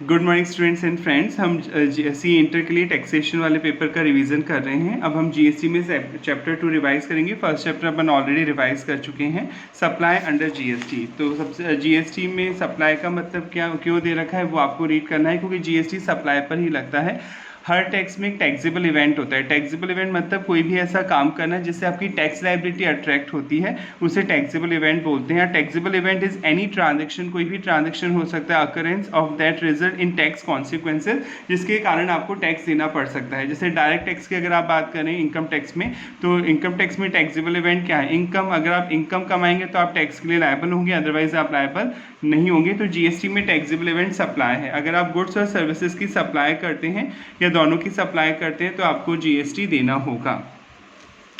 Good morning students and friends. हम C inter के लिए टैक्सेशन वाले पेपर का रिवीजन कर रहे हैं। अब हम जीएसटी में चैप्टर 2 रिवाइज करेंगे। फर्स्ट चैप्टर अपन ऑलरेडी रिवाइज कर चुके हैं, सप्लाई अंडर जीएसटी। तो सबसे जीएसटी में सप्लाई का मतलब क्या क्यों दे रखा है वो आपको रीड करना है, क्योंकि जीएसटी सप्लाई पर ही लगता है। हर टैक्स में एक टैक्सेबल इवेंट होता है। टैक्सेबल इवेंट मतलब कोई भी ऐसा काम करना जिससे आपकी टैक्स लायबिलिटी अट्रैक्ट होती है, उसे टैक्सेबल इवेंट बोलते हैं। Taxable event is any transaction, कोई भी ट्रांजेक्शन हो सकता है, occurrence of that result in tax consequences, जिसके कारण आपको टैक्स देना पड़ सकता है। जैसे डायरेक्ट टैक्स की अगर आप बात करें इनकम टैक्स में, तो इनकम टैक्स में टैक्सेबल इवेंट क्या है? इनकम। अगर आप इनकम कमाएंगे तो आप टैक्स के लिए लायबल होंगे, अदरवाइज आप लायबल नहीं होंगे। तो जीएसटी में टैक्सेबल इवेंट सप्लाई है। अगर आप गुड्स और सर्विसेज की सप्लाई करते हैं या दोनों की सप्लाई करते हैं तो आपको जीएसटी देना होगा।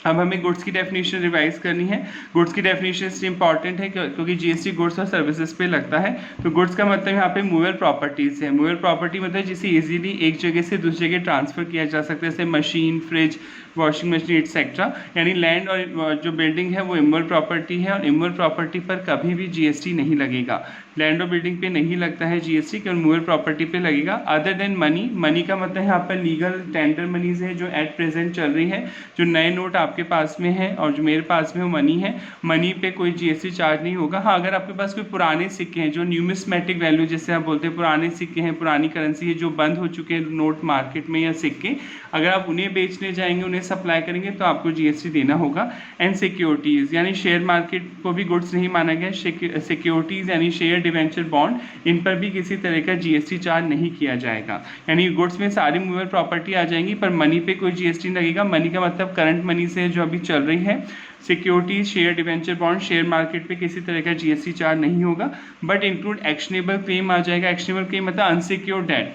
अब हमें गुड्स की डेफिनेशन रिवाइज करनी है। गुड्स की डेफिनेशन इसलिए इंपॉर्टेंट है क्योंकि जीएसटी गुड्स और सर्विसेज पे लगता है। तो गुड्स का मतलब यहाँ पे मूवेबल प्रॉपर्टीज है। मूवेबल प्रॉपर्टी मतलब जिसे इजीली एक जगह से दूसरी जगह ट्रांसफर किया जा सकता है, जैसे machine, fridge, washing machine etcetera. यानी लैंड और जो बिल्डिंग है वो इमूवेबल प्रॉपर्टी है, और इमूवेबल प्रॉपर्टी पर कभी भी जीएसटी नहीं लगेगा। लैंड और बिल्डिंग पे नहीं लगता है जीएसटी, केवल मूवेबल प्रॉपर्टी पे लगेगा। अदर देन मनी, मनी का मतलब यहाँ पर लीगल टेंडर मनीज है जो एट प्रेजेंट चल रही है। जो नए नोट आपके पास में है और जो मेरे पास में वो मनी है, मनी पे कोई जीएसटी चार्ज नहीं होगा। हाँ, अगर आपके पास कोई पुराने सिक्के हैं, जो न्यूमिस्मेटिक वैल्यू जैसे आप बोलते हैं, पुराने सिक्के हैं, पुरानी करेंसी है जो बंद हो चुके हैं नोट मार्केट में या सिक्के, अगर आप उन्हें बेचने जाएंगे, उन्हें सप्लाई करेंगे तो आपको जीएसटी देना होगा। एंड सिक्योरिटीज़, यानी शेयर मार्केट को भी गुड्स नहीं माना गया। सिक्योरिटीज़ यानी शेयर, डिवेंचर, बॉन्ड, इन पर भी किसी तरह का जीएसटी चार्ज नहीं किया जाएगा। यानी गुड्स में सारी मूवेबल प्रॉपर्टी आ जाएंगी, पर मनी पे कोई जीएसटी नहीं लगेगा। मनी का मतलब करंट मनी से जो अभी चल रही है। Securities, share, debenture, bond, share market पे किसी तरह का जीएसटी चार्ज नहीं होगा। बट इंक्लूड एक्शनेबल क्लेम आ जाएगा। एक्शनेबल क्लेम मतलब unsecured debt.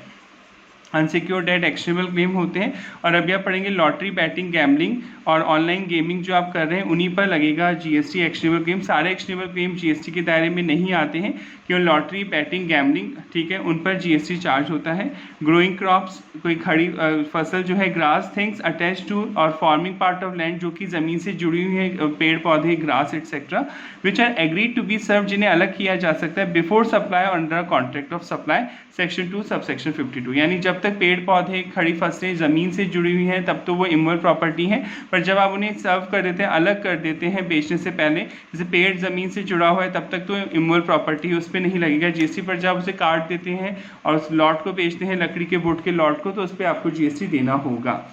Unsecured debt actionable claim होते हैं। और अभी आप पढ़ेंगे लॉटरी, बैटिंग, गैम्बलिंग और ऑनलाइन गेमिंग जो आप कर रहे हैं, उन्हीं पर लगेगा जीएसटी एक्शनेबल क्लेम। सारे एक्शनेबल क्लेम जीएसटी के दायरे में नहीं आते हैं, केवल लॉटरी, बैटिंग, गैम्बलिंग, ठीक है, उन पर जीएसटी चार्ज होता है। ग्रोइंग क्रॉप्स, कोई खड़ी फसल जो है, grass, things attach to or forming part of land, जो कि ज़मीन से जुड़ी हुई है, पेड़ पौधे, grass etcetera, which are agreed to be serve, जिन्हें अलग किया जा सकता है बिफोर सप्लाई और under contract of supply, section 2 subsection 52। यानी जब तक पेड़ पौधे, खड़ी फसलें ज़मीन से जुड़ी हुई हैं तब तो वो इमूवेबल प्रॉपर्टी है, पर जब आप उन्हें सर्व कर देते हैं, अलग कर देते हैं बेचने से पहले, जैसे पेड़ ज़मीन से जुड़ा हुआ है, तब तक तो इमूवेबल प्रॉपर्टी है, उस पर नहीं लगेगा जीएसटी। पर जब उसे काट देते हैं और उस लॉट को बेचते हैं, लकड़ी के वुड के लॉट को, तो उस पर आपको जीएसटी देना होगा।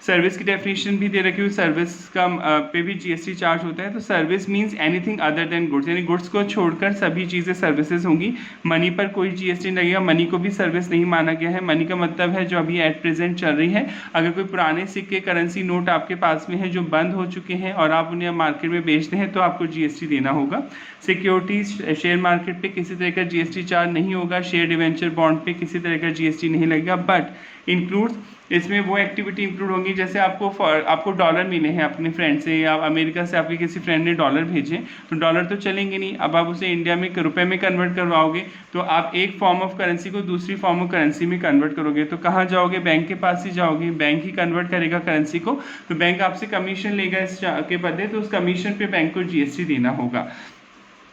सर्विस की डेफिनेशन भी दे रखी हुई। सर्विस का पे भी जीएसटी चार्ज होता है। तो service means anything other than goods, यानी गुड्स को छोड़कर सभी चीज़ें सर्विसेज होंगी। मनी पर कोई जीएसटी नहीं लगेगा। मनी को भी सर्विस नहीं माना गया है। मनी का मतलब है जो अभी एट प्रेजेंट चल रही है। अगर कोई पुराने सिक्के, करेंसी, नोट आपके पास में है जो बंद हो चुके हैं और आप उन्हें मार्केट में बेचते हैं, तो आपको जीएसटी देना होगा। सिक्योरिटीज, शेयर मार्केट पे किसी तरह का जीएसटी चार्ज नहीं होगा। शेयर, डिवेंचर, बॉन्ड पे किसी तरह का जीएसटी नहीं लगेगा। बट इंक्लूड्स, इसमें वो एक्टिविटी इंक्लूड होंगी, जैसे आपको डॉलर मिले हैं अपने फ्रेंड से, या अमेरिका से आपके किसी फ्रेंड ने डॉलर भेजे, तो डॉलर तो चलेंगे नहीं। अब आप उसे इंडिया में रुपए में कन्वर्ट करवाओगे, तो आप एक फॉर्म ऑफ करेंसी को दूसरी फॉर्म ऑफ करेंसी में कन्वर्ट करोगे, तो कहाँ जाओगे? बैंक के पास ही जाओगे। बैंक ही कन्वर्ट करेगा करेंसी को, तो बैंक आपसे कमीशन लेगा इस के बदले, तो उस कमीशन पे बैंक को जीएसटी देना होगा।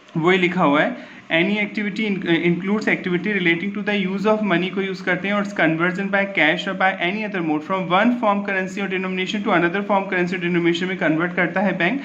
वही लिखा हुआ है, any activity includes activity relating to the use of money को यूज करते हैं, और कन्वर्जन बाय कैश और by any other mode from one form currency और denomination to another form currency और डिनोमिनेशन में कन्वर्ट करता है bank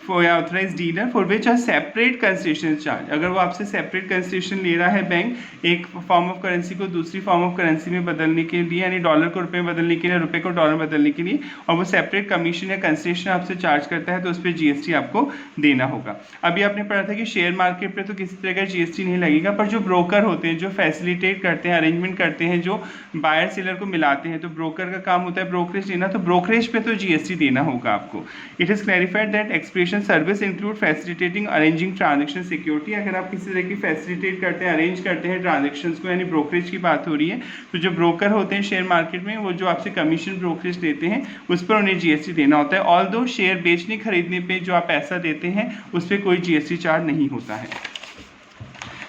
for authorize dealer for which are separate concession charge. अगर वो आपसे सेपरेट कंसेशन ले रहा है बैंक, एक फॉर्म ऑफ करेंसी को दूसरी फॉर्म ऑफ करेंसी में बदलने के लिए, यानी डॉलर को रुपए में बदलने के लिए, रुपए को डॉलर बदलने के लिए, और वो सेपरेट कमीशन या कंसेशन आपसे चार्ज करता है, तो उस पर जीएसटी आपको देना होगा। अभी आपने पढ़ा था कि शेयर मार्केट पे तो किसी तरह का जीएसटी नहीं लगेगा, पर जो ब्रोकर होते हैं, जो फैसिलिटेट करते हैं, अरेंजमेंट करते हैं, जो बायर सेलर को मिलाते हैं, तो ब्रोकर का काम होता है ब्रोकरेज देना, तो ब्रोकरेज पे तो जीएसटी देना होगा आपको। It is clarified that expression service include facilitating arranging transaction security. अगर आप किसी तरह की फैसिलिटेट करते हैं, अरेंज करते हैं ट्रांजेक्शन्स को, यानी ब्रोकरेज की बात हो रही है, तो जो ब्रोकर होते हैं शेयर मार्केट में, वो जो आपसे कमीशन ब्रोकरेज देते हैं, उस पर उन्हें जीएसटी देना होता है। ऑल्दो शेयर बेचने खरीदने पे जो आप पैसा देते हैं, उस पर कोई जीएसटी चार्ज नहीं होता है।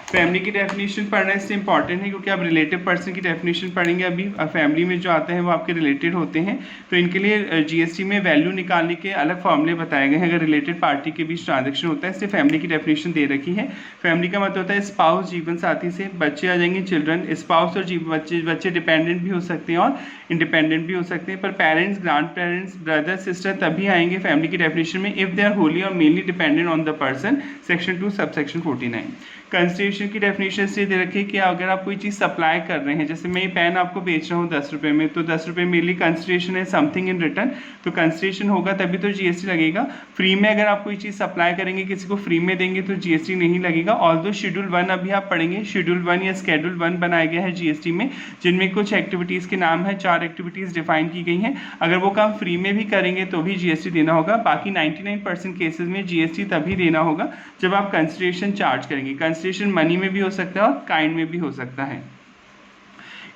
फैमिली की डेफिनेशन पढ़ना इससे इंपॉर्टेंट है क्योंकि आप रिलेटिव पर्सन की डेफिनेशन पढ़ेंगे। अभी फैमिली में जो आते हैं वो आपके रिलेटेड होते हैं, तो इनके लिए जीएसटी में वैल्यू निकालने के अलग फॉर्मूले बताए गए हैं अगर रिलेटेड पार्टी के बीच ट्रांजेक्शन होता है। इससे फैमिली की डेफिनेशन दे रखी है। फैमिली का मतलब होता है स्पाउस जीवन साथी से, बच्चे आ जाएंगे चिल्ड्रन। स्पाउस और बच्चे डिपेंडेंट भी हो सकते हैं और इंडिपेंडेंट भी हो सकते हैं, पर parents, grand parents, brother sister तभी आएंगे फैमिली की डेफिनेशन में इफ दे आर होली और mainly dependent on the person, section 2 subsection 49। Consideration की डेफिनेशन से दे रखी है कि अगर आप कोई चीज़ सप्लाई कर रहे हैं, जैसे मैं ये पेन आपको बेच रहा हूँ 10 रुपये में, तो 10 रुपये मेरे लिए कंसिडरेशन है समथिंग इन रिटर्न, तो कंसिडरेशन होगा तभी तो जीएसटी लगेगा। फ्री में अगर आप कोई चीज़ सप्लाई करेंगे, किसी को फ्री में देंगे तो जीएसटी नहीं लगेगा। ऑल्दो शेड्यूल 1 अभी आप पढ़ेंगे, शेड्यूल 1 या स्केड्यूल 1 बनाया गया है जीएसटी में, जिनमें कुछ एक्टिविटीज़ के नाम है, 4 एक्टिविटीज़ डिफाइन की गई हैं। अगर वो काम फ्री में भी करेंगे तो भी जीएसटी देना होगा। बाकी 99% केसेस में जीएसटी तभी देना होगा जब आप कंसिडरेशन चार्ज करेंगे। कंसिडरेशन मनी में भी हो सकता है और काइंड में भी हो सकता है।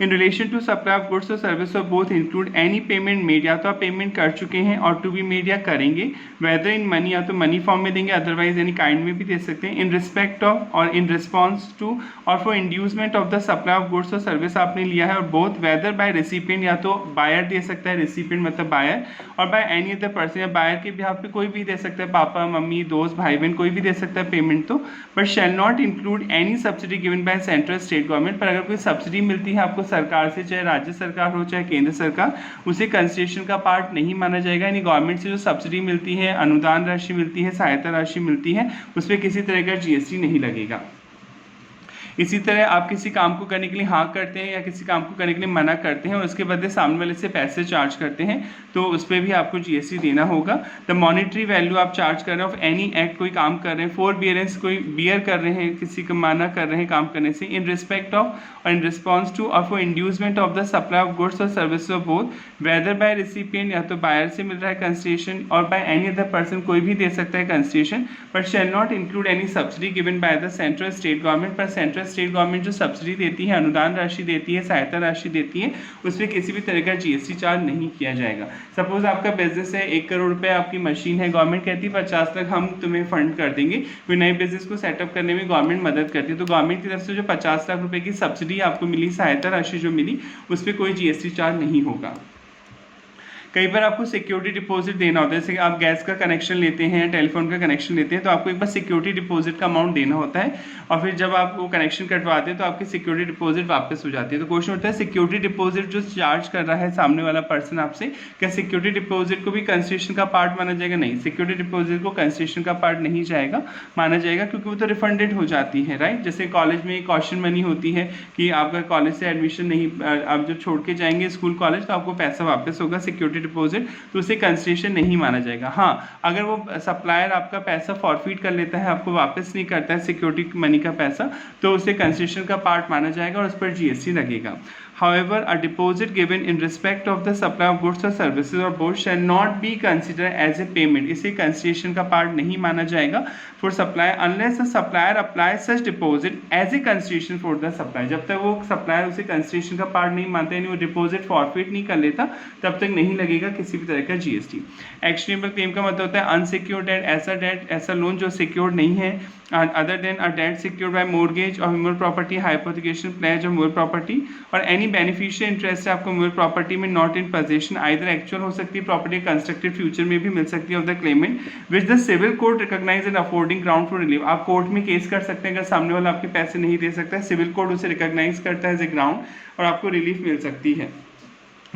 In relation to supply of goods और service of both include any payment made, या तो आप पेमेंट कर चुके हैं और टू बी मेड या करेंगे, वेदर इन मनी, या तो मनी फॉर्म में देंगे, अदरवाइज एनी काइंड में भी दे सकते हैं। इन रिस्पेक्ट ऑफ और इन रिस्पॉन्स टू और for inducement of the supply of goods और सर्विस आपने लिया है, और बोथ वेदर बाय रेसिपिएंट, या तो बायर दे सकता है, रेसिपिएंट मतलब बायर, और बाय एनी अदर पर्सन, या बायर के बिहाफ पे कोई भी दे सकता है, पापा मम्मी दोस्त भाई बहन कोई भी दे सकता है पेमेंट तो, but shall not include any subsidy given by central state government. पर अगर कोई सब्सिडी मिलती है आपको सरकार से, चाहे राज्य सरकार हो चाहे केंद्र सरकार, उसे कंसिडरेशन का पार्ट नहीं माना जाएगा। यानी गवर्नमेंट से जो सब्सिडी मिलती है, अनुदान राशि मिलती है, सहायता राशि मिलती है, उस पर किसी तरह का जीएसटी नहीं लगेगा। इसी तरह आप किसी काम को करने के लिए हाँ करते हैं या किसी काम को करने के लिए मना करते हैं और उसके बदले सामने वाले से पैसे चार्ज करते हैं, तो उस पर भी आपको जीएसटी देना होगा। द मॉनेटरी वैल्यू आप चार्ज कर रहे हैं ऑफ एनी एक्ट, कोई काम कर रहे हैं, फॉर बियरेंस कोई बियर कर रहे हैं, किसी को मना कर रहे हैं काम करने से, इन रिस्पेक्ट ऑफ और इन रिस्पॉन्स टू और for inducement of the supply of goods और service of both, whether by recipient, या तो बायर से मिल रहा है कंसिडरेशन, और बाय एनी अदर पर्सन कोई भी दे सकता है consideration, but shall not include any subsidy given by the central state government. पर सेंट्रल स्टेट गवर्नमेंट जो सब्सिडी देती है, अनुदान राशि देती है, सहायता राशि देती है, उस पर किसी भी तरह का जीएसटी चार्ज नहीं किया जाएगा। सपोज आपका बिजनेस है, 1 करोड़ रुपए आपकी मशीन है, गवर्नमेंट कहती है 50 लाख हम तुम्हें फंड कर देंगे, कोई नए बिजनेस को सेटअप करने में गवर्नमेंट मदद करती है, तो गवर्नमेंट की तरफ से जो 50 लाख रुपए की सब्सिडी आपको मिली, सहायता राशि जो मिली, उस पर कोई जीएसटी चार्ज नहीं होगा। कई बार आपको सिक्योरिटी डिपॉजिट देना होता है, जैसे आप गैस का कनेक्शन लेते हैं, टेलीफोन का कनेक्शन लेते हैं, तो आपको एक बार सिक्योरिटी डिपॉजिट का अमाउंट देना होता है, और फिर जब आप वो कनेक्शन कटवाते हैं तो आपकी सिक्योरिटी डिपॉजिट वापस हो जाती है। तो क्वेश्चन होता है सिक्योरिटी डिपॉजिट जो चार्ज कर रहा है सामने वाला पर्सन आपसे, क्या सिक्योरिटी डिपॉजिट को भी कंसिडरेशन का पार्ट माना जाएगा? नहीं, सिक्योरिटी डिपॉजिट को कंसिडरेशन का पार्ट नहीं जाएगा माना जाएगा, क्योंकि वो तो रिफंडेड हो जाती है, राइट। जैसे कॉलेज में कॉशन मनी होती है कि आपका कॉलेज से एडमिशन नहीं, आप जब छोड़ के जाएंगे स्कूल कॉलेज तो आपको पैसा वापस होगा, सिक्योरिटी डिपॉजिट, तो उसे कंसिडरेशन नहीं माना जाएगा। हाँ, अगर वो सप्लायर आपका पैसा फॉरफिट कर लेता है, आपको वापस नहीं करता है सिक्योरिटी मनी का पैसा, तो उसे कंसिडरेशन का पार्ट माना जाएगा और उस पर जीएसटी लगेगा। However, a deposit given in respect of the supply of goods or services or both shall not be considered as a payment. इसे consideration का part नहीं माना जाएगा for supply unless the supplier applies such deposit as a consideration for the supply. जब तक वो supplier उसे consideration का part नहीं मानते, यानी वो deposit forfeit नहीं कर लेता, तब तक नहीं लगेगा किसी भी तरह का GST. Actionable claim का मतलब होता है unsecured debt, ऐसा लोन जो secured नहीं है, other than a debt secured by mortgage or immovable property, hypothecation, pledge of movable property, और any बेनिफिशियल इंटरेस्ट है आपको मूल प्रॉपर्टी में not in possession, either actual हो सकती है प्रॉपर्टी, कंस्ट्रक्टेड फ्यूचर में भी मिल सकती है of the claimant, which the civil court recognise and affording ground for relief. आप कोर्ट में केस कर सकते हैं अगर सामने वाला आपके पैसे नहीं दे सकता है, सिविल कोर्ट उसे रिकॉग्नाइज करता है एज ए ग्राउंड और आपको रिलीफ मिल सकती है।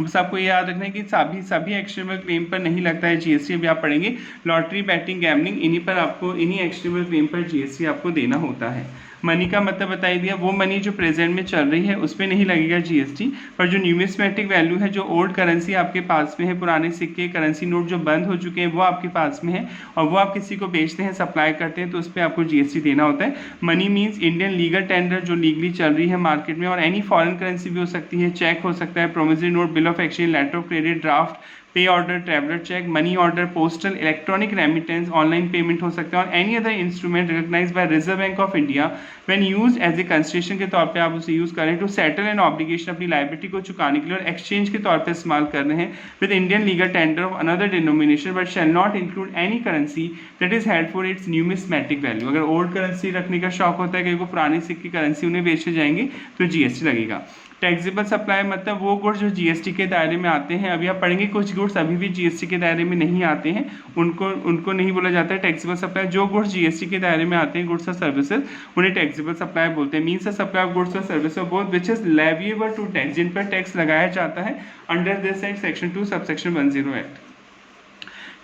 बस आपको ये याद रखना है कि सभी एक्शनेबल क्लेम पर नहीं लगता है जीएसटी। अभी आप पढ़ेंगे लॉटरी, बैटिंग, गैमलिंग, इन्हीं पर आपको, इन्हीं एक्शनेबल क्लेम पर जीएसटी आपको देना होता है। मनी का मतलब बता ही दिया, वो मनी जो प्रेजेंट में चल रही है उस पर नहीं लगेगा जीएसटी, पर जो न्यूमिस्मेटिक वैल्यू है, जो ओल्ड करेंसी आपके पास में है, पुराने सिक्के, करेंसी नोट जो बंद हो चुके हैं वो आपके पास में है और वो आप किसी को बेचते हैं, सप्लाई करते हैं, तो उस पर आपको जीएसटी देना होता है। Money means Indian legal tender जो लीगली चल रही है मार्केट में, और एनी फॉरेन करेंसी भी हो सकती है, चेक हो सकता है, promissory note, bill of exchange, letter of credit, draft, pay order, traveller cheque, money order, postal, electronic remittance, online payment हो सकता है, और any other instrument recognized by Reserve Bank of India when used as a consideration के तौर पे आप उसे use करें टू सेटल एन ऑब्लिगेशन, अपनी लायबिलिटी को चुकाने के लिए, और एक्सचेंज के तौर पे इस्तेमाल कर रहे हैं with Indian legal tender of another denomination but shall not include any currency that is held for its numismatic value. अगर ओल्ड करेंसी रखने का शौक होता है कि वो पुरानी सिक्की करेंसी उन्हें बेचे जाएंगे तो जीएसटी लगेगा। टैक्सेबल सप्लाई मतलब वो गुड्स जो जीएसटी के दायरे में आते हैं। अभी आप पढ़ेंगे कुछ गुड्स अभी भी जीएसटी के दायरे में नहीं आते हैं, उनको नहीं बोला जाता है टैक्सेबल सप्लाई। जो गुड्स जीएसटी के दायरे में आते हैं, गुड्स और सर्विसेज, उन्हें टैक्सेबल सप्लाई बोलते हैं। Means the supply of goods और service of both which is leviable to tax, जिन पर टैक्स लगाया जाता है under this act section 2 subsection 10 act.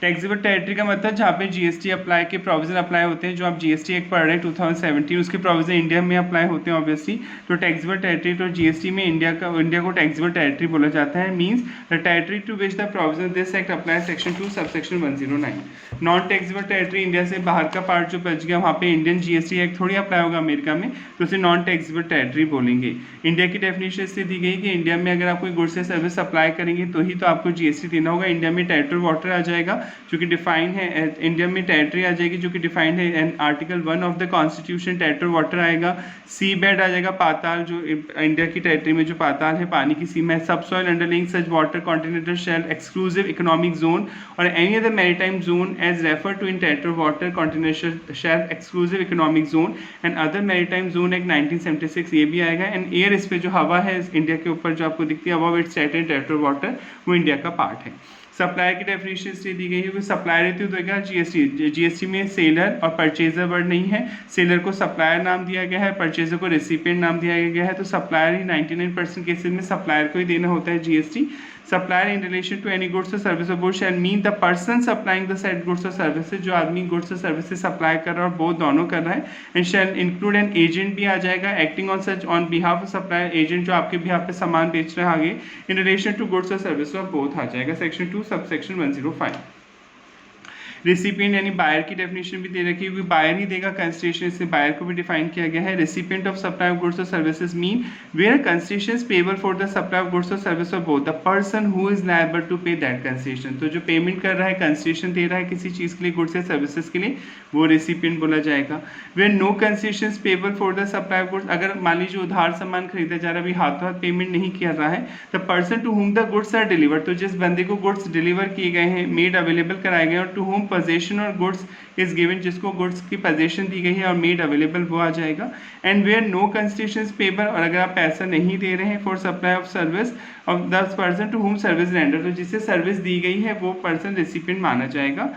Taxable territory का मतलब जहाँ पे जीएसटी अप्लाई के प्रोविजन अप्लाई होते हैं, जो आप जीएसटी एक्ट पढ़ रहे हैं 2017, उसके प्रोविजन इंडिया में अप्लाई होते हैं ऑब्वियसली। तो टैक्सेबल टेरिटरी तो जीएसटी में इंडिया को टैक्सेबल टेरिटरी बोला जाता है। Means the territory to which the provision this act apply section 2 subsection 109। Non taxable territory, India से बाहर का पार्ट जो बच गया, वहाँ पे इंडियन जीएसटी एक्ट थोड़ी अप्लाई होगा अमेरिका में, तो उसे नॉन टैक्सेबल टेरिटरी बोलेंगे। इंडिया की डेफिनेशन इससे दी गई कि इंडिया में अगर आप कोई गुड्स या सर्विस अप्लाई करेंगे तो ही तो आपको जीएसटी देना होगा। इंडिया में टेरिटरी वाटर आ जाएगा जो कि डिफाइन है, इंडिया में टेरिटरी आ जाएगी जो कि डिफाइंड है and article 1 of the constitution. Territory water आएगा, सी बेड आ जाएगा, पाताल, जो इंडिया की टेरिटरी में जो पाताल है, पानी की सीमा है। Subsoil underlying such water continental shelf exclusive economic zone और any other maritime zone as refer to in territory water continental shelf exclusive economic zone and other maritime zone act 1976, ये भी आएगा। एंड एयर, इस पे जो हवा है India के ऊपर जो आपको दिखती है अबव इट्स टेरिटरी वाटर, वो इंडिया का पार्ट है। सप्लायर की डेफिनेशन इसलिए दी गई है कि सप्लायर रहती है तो क्या जीएसटी में सेलर और परचेजर वर्ड नहीं है। सेलर को सप्लायर नाम दिया गया है, परचेजर को रेसिपिएंट नाम दिया गया है। तो सप्लायर ही 99% केसेस में सप्लायर को ही देना होता है GST. Supplier in relation to any goods और service of both shall mean the person supplying the said goods और सर्विसेज, जो आदमी गुड्स और सर्विसेज सप्लाई कर रहा है और बोथ दोनों कर रहा है। And shall include an agent भी आ जाएगा acting on such on behalf of supplier, agent जो आपके बिहाफ पे सामान बेच रहा है आगे इन रिलेशन टू गुड्स और सर्विस ऑफ बोथ आ जाएगा सेक्शन 2 सबसेक्शन 105। रेसिपिएंट यानी बायर की डेफिनेशन भी दे रखी है क्योंकि बायर ही देगा कंसिडरेशन, इससे बायर को भी डिफाइन किया गया है। Recipient of supply of goods और services mean where consideration is payable for the supply of goods और service of both the person who is liable to pay that consideration. तो जो पेमेंट कर रहा है, कंसिडरेशन दे रहा है किसी चीज़ के लिए, गुड्स या सर्विसेज के लिए, वो रेसिपिएंट बोला जाएगा। Where no consideration is payable for the supply of goods, अगर मान लीजिए उधार सामान खरीदा जा रहा है, अभी हाथों हाथ पेमेंट नहीं किया रहा है, the person to whom the goods are delivered, तो जिस बंदे को गुड्स डिलीवर किए गए हैं, मेड अवेलेबल कराए गए, और टू हुम पोजेशन और गुड्स इज गिवन, जिसको गुड्स की पोजेशन दी गई है और मेड अवेलेबल, वो आ जाएगा। And where no consideration payable, और अगर आप पैसा नहीं दे रहे हैं for supply of service of the person to whom service render, तो जिससे सर्विस दी गई है वो पर्सन रेसिपिएंट माना जाएगा।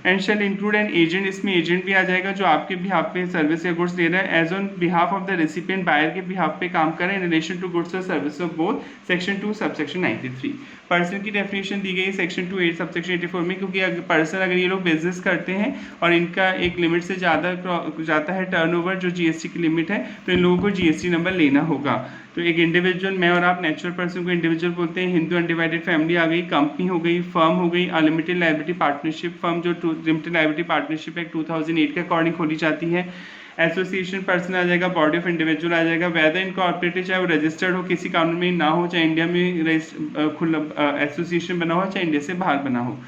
And shall include an agent, इसमें एजेंट भी आ जाएगा जो आपके बिहाफ पे सर्विस या गुड्स दे रहा है as on behalf of the recipient, buyer के बिहाफ पे काम करें इन रिलेशन टू गुड्स और service of both section 2 subsection 93। Person की डेफिनेशन दी गई है सेक्शन 2 8 सबसेक्शन 84 में, क्योंकि पर्सन अगर ये लोग बिजनेस करते हैं और इनका एक लिमिट से ज़्यादा जाता है टर्नओवर जो जीएसटी की लिमिट है, तो इन लोगों को जीएसटी नंबर लेना होगा। तो एक इंडिविजुअल, मैं और आप नेचुरल पर्सन को इंडिविजुअल बोलते हैं, हिंदू अनडिवाइडेड फैमिली आ गई, कंपनी हो गई, फर्म हो गई, अनलिमिटेड लायबिलिटी पार्टनरशिप फर्म जो लिमिटेड लायबिलिटी पार्टनरशिप एक्ट 2008 के अकॉर्डिंग खोली जाती है। एसोसिएशन पर्सन आ जाएगा, बॉडी ऑफ इंडिविजुअल आ जाएगा, वेदर इनकॉर्पोरेटेड, चाहे वो रजिस्टर्ड हो किसी कानून में ना हो, चाहे इंडिया में खुला एसोसिएशन बना हो, चाहे इंडिया से बाहर बना हो।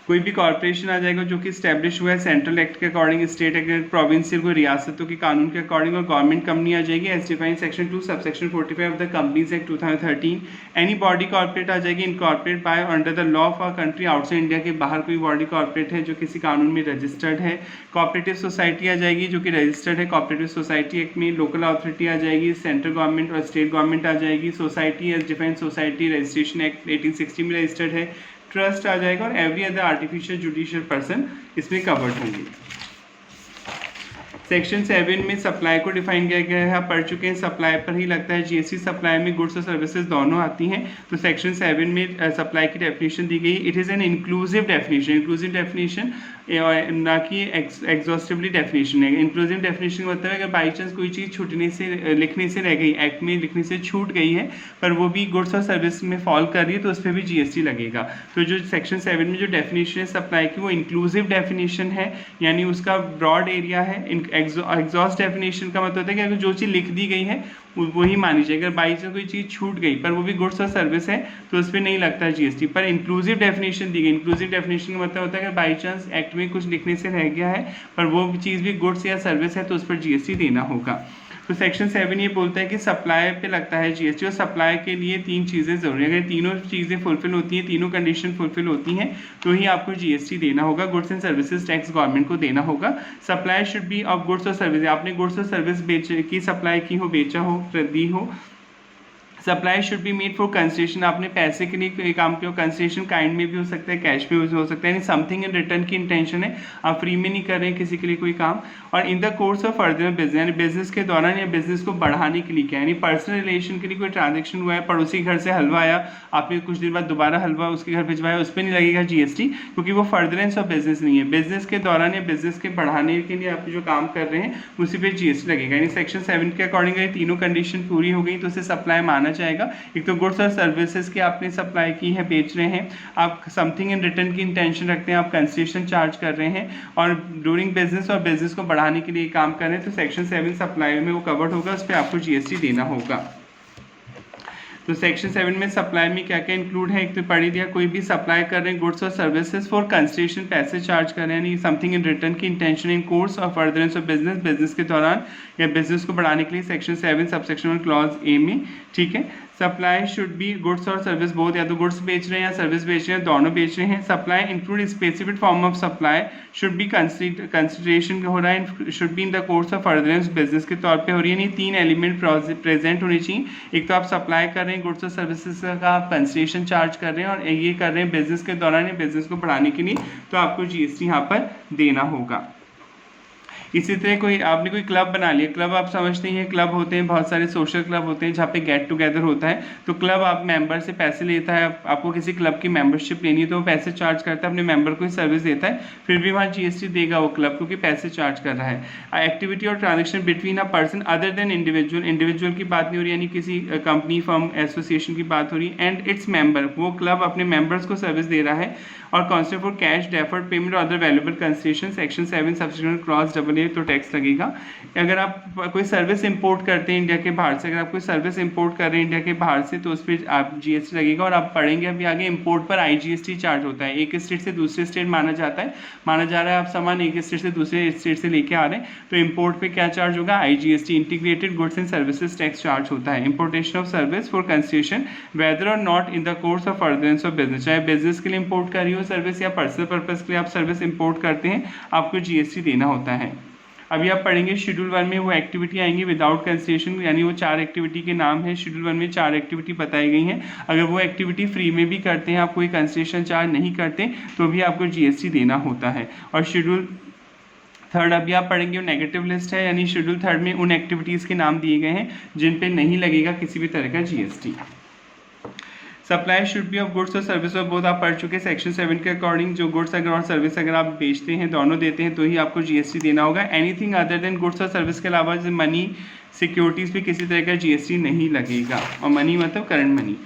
कोई भी कॉर्पोरेशन आ जाएगा जो कि स्टैब्लिश हुआ है सेंट्रल एक्ट के अकॉर्डिंग, स्टेट एक्ट, प्रोविंशियल कोई रियासतों के कानून के अकॉर्डिंग, और गवर्नमेंट कंपनी आ जाएगी as define section 2 subsection 45 of the companies act 2013। Any body corporate आ जाएगी incorporate by under the law of a country outside India के बाहर कोई बॉडी कॉर्पोरेट है जो किसी कानून में रजिस्टर्ड है। कोऑपरेटिव सोसाइटी आ जाएगी जो कि रजिस्टर्ड है कोऑपरेटिव सोसाइटी एक्ट में। लोकल अथॉरिटी आ जाएगी, सेंट्रल गवर्नमेंट और स्टेट गवर्नमेंट आ जाएगी। Society as define society registration act 1860 में रजिस्टर्ड है। ट्रस्ट आ जाएगा और every other artificial judicial person इसमें कवर्ड होंगे। सेक्शन 7 में सप्लाई को डिफाइन किया गया है, आप पढ़ चुके हैं, सप्लाई पर ही लगता है जीएसटी। सप्लाई में गुड्स और सर्विसेज दोनों आती हैं। तो सेक्शन 7 में सप्लाई की डेफिनेशन दी गई, it is an inclusive definition. Inclusive definition ना कि एग्जॉस्टिवली डेफिनेशन है। इंक्लूसिव डेफिनेशन का मतलब है अगर बाई चांस कोई चीज़ छूटने से लिखने से रह गई, एक्ट में लिखने से छूट गई है, पर वो भी गुड्स और सर्विस में फॉल कर रही है, तो उस पर भी जीएसटी लगेगा। तो जो सेक्शन 7 में जो डेफिनेशन है सप्लाई की, वो इंक्लूसिव डेफिनेशन है, यानी उसका ब्रॉड एरिया है। एग्जॉस्ट डेफिनेशन का मतलब होता है कि अगर जो चीज़ लिख दी गई है वही मानी जाएगी। अगर बाई चांस कोई चीज़ छूट गई पर वो भी गुड्स और सर्विस है तो उस पर नहीं लगता जीएसटी। पर इंक्लूसिव डेफिनेशन दी गई, इंक्लूसिव डेफिनेशन का मतलब होता है कि बाई चांस एक्ट में कुछ लिखने से रह गया है पर वो चीज़ भी गुड्स या सर्विस है तो उस पर जीएसटी देना होगा। तो सेक्शन 7 ये बोलता है कि सप्लाई पे लगता है जीएसटी और सप्लाई के लिए 3 चीज़ें जरूरी है। अगर तीनों चीज़ें फुलफिल होती हैं, तीनों कंडीशन फुलफिल होती हैं तो ही आपको जीएसटी देना होगा। Goods and services tax government को देना होगा। Supply should be of goods और सर्विस, आपने गुड्स और सर्विस की सप्लाई की हो, बेचा हो, दी हो। Supply should be made for consideration, आपने पैसे के लिए काम किया, कंसिडरेशन काइंड में भी हो सकता है, कैश में भी हो सकता है, यानी समथिंग इन रिटर्न की इंटेंशन है, आप फ्री में नहीं कर रहे हैं किसी के लिए कोई काम। और इन the course of further business, यानी बिजनेस के दौरान या बिजनेस को बढ़ाने के लिए क्या, यानी पर्सनल रिलेशन के लिए कोई ट्रांजेक्शन हुआ है, पड़ोसी घर से हलवा आया, आपने कुछ दिन बाद दोबारा हलवा उसके घर भिजवाया, उस पर नहीं लगेगा जीएसटी क्योंकि वो फर्दरेंस ऑफ बिजनेस नहीं है। बिजनेस के दौरान या बिजनेस के बढ़ाने के लिए आप जो काम कर रहे हैं उसी पे जीएसटी लगेगा। यानी सेक्शन 7 के अकॉर्डिंग ये तीनों कंडीशन पूरी हो गई तो उसे सप्लाई माना जाएगा। एक तो गुड्स और सर्विसेज की आपने सप्लाई की है, बेच रहे हैं, आप समथिंग इन रिटर्न की इंटेंशन रखते हैं, आप कंसेशन चार्ज कर रहे हैं और ड्यूरिंग बिजनेस और बिजनेस को बढ़ाने के लिए काम कर रहे हैं तो सेक्शन 7 सप्लाई में वो कवर्ड होगा, उस पर आपको जीएसटी देना होगा। तो सेक्शन 7 में सप्लाई में क्या क्या इंक्लूड है, एक तो पढ़ ही दिया, कोई भी सप्लाई कर रहे हैं गुड्स और सर्विसेज फॉर कंसिडरेशन, पैसे चार्ज कर रहे हैं, यानी समथिंग इन रिटर्न की इंटेंशन इन कोर्स और फर्दरेंस ऑफ बिजनेस, बिजनेस के दौरान या बिजनेस को बढ़ाने के लिए सेक्शन 7 सबसेक्शन 1 क्लॉज ए में, ठीक है। सप्लाई शुड बी गुड्स और सर्विस बोथ, या तो गुड्स बेच रहे हैं या सर्विस बेच रहे हैं, दोनों बेच रहे हैं। Supply include specific form of supply should be consideration हो रहा है, should be in the course of furtherance business के तौर पे हो रही है। यानी 3 एलिमेंट प्रेजेंट होने चाहिए, एक तो आप सप्लाई कर रहे हैं गुड्स और सर्विसेज का, आप कंसिडरेशन चार्ज कर रहे हैं और ये कर रहे हैं बिजनेस के दौरान या बिजनेस को बढ़ाने के लिए तो आपको जीएसटी यहाँ पर देना होगा। इसी तरह कोई आपने कोई क्लब बना लिया, क्लब आप समझते हैं क्लब होते हैं, बहुत सारे सोशल क्लब होते हैं जहाँ पे गेट टुगेदर होता है, तो क्लब आप मेंबर से पैसे लेता है, आपको किसी क्लब की मेंबरशिप लेनी है तो वो पैसे चार्ज करता है, अपने मेंबर को ही सर्विस देता है, फिर भी वहाँ जीएसटी देगा वो क्लब क्योंकि पैसे चार्ज कर रहा है। एक्टिविटी और transaction between a person other than individual, individual की बात नहीं हो रही, यानी किसी कंपनी फर्म एसोसिएशन की बात हो रही है, एंड इट्स मेंबर, वो क्लब अपने मेंबर्स को सर्विस दे रहा है और concept for cash deferred payment और other valuable consideration section 7 subsection cross AA तो टैक्स लगेगा। अगर आप कोई सर्विस इंपोर्ट करते हैं इंडिया के बाहर से, अगर आप कोई सर्विस इंपोर्ट कर रहे हैं इंडिया के बाहर से तो उस पर आप जीएसटी लगेगा। और आप पढ़ेंगे अभी आगे इंपोर्ट पर आईजीएसटी चार्ज होता है, एक स्टेट से दूसरे स्टेट माना जाता है, माना जा रहा है आप सामान एक स्टेट से दूसरे स्टेट से लेके आ रहे हैं तो इंपोर्ट पे क्या चार्ज होगा, IGST integrated goods and services tax charge होता है। Importation of service for consideration whether और not in the course of furtherance of business, चाहे बिजनेस के लिए इंपोर्ट कर रही हो सर्विस या पर्सनल पर्पज के लिए आप सर्विस इंपोर्ट करते हैं, आपको जीएसटी देना होता है। अभी आप पढ़ेंगे शेड्यूल 1 में वो एक्टिविटी आएंगी विदाउट कंसिडरेशन, यानी वो 4 एक्टिविटी के नाम है, शेड्यूल 1 में 4 एक्टिविटी बताई गई हैं। अगर वो एक्टिविटी फ्री में भी करते हैं, आप कोई कंसिडरेशन चार्ज नहीं करते तो भी आपको जीएसटी देना होता है। और शेड्यूल 3 अभी आप पढ़ेंगे वो नेगेटिव लिस्ट है, यानी शेड्यूल 3 में उन एक्टिविटीज़ के नाम दिए गए हैं जिन पे नहीं लगेगा किसी भी तरह का GST. Supply should be of goods और सर्विस और बोथ आप पढ़ चुके सेक्शन 7 के अकॉर्डिंग, जो गुड्स अगर और सर्विस अगर आप बेचते हैं दोनों देते हैं तो ही आपको जीएसटी देना होगा। एनीथिंग अदर देन गुड्स और सर्विस के अलावा जैसे मनी सिक्योरिटीज़ पे किसी तरह का जीएसटी नहीं लगेगा, और मनी मतलब करंट मनी।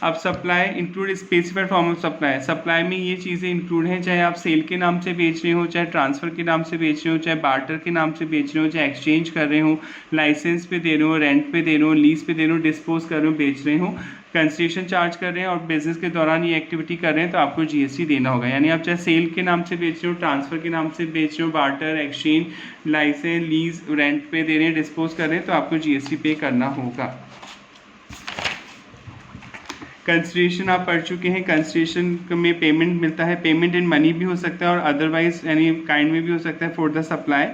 अब supply include specified form of supply, supply में ये चीज़ें इंक्लूड हैं, चाहे आप सेल के नाम से बेच रहे हो, चाहे ट्रांसफ़र के नाम से बेच रहे हो, चाहे बार्टर के नाम से बेच रहे हो, चाहे एक्सचेंज कर रहे हो, लाइसेंस पे दे रहे हो, रेंट पे दे रहे हो, लीज पे दे रहे हो, डिस्पोज कर रहे हो, बेच रहे हो, कंसिडरेशन चार्ज कर रहे हैं और बिजनेस के दौरान ये एक्टिविटी कर रहे हैं तो आपको जीएसटी देना होगा। यानी आप चाहे सेल के नाम से बेच रहे हो, ट्रांसफ़र के नाम से बेच रहे हो, barter, exchange, license, lease, rent पे दे रहे हैं, डिस्पोज कर रहे हैं तो आपको जीएसटी पे करना होगा। कंसिडरेशन आप पढ़ चुके हैं, कंसिडरेशन में पेमेंट मिलता है, पेमेंट इन मनी भी हो सकता है और अदरवाइज यानी काइंड में भी हो सकता है फॉर द सप्लाई,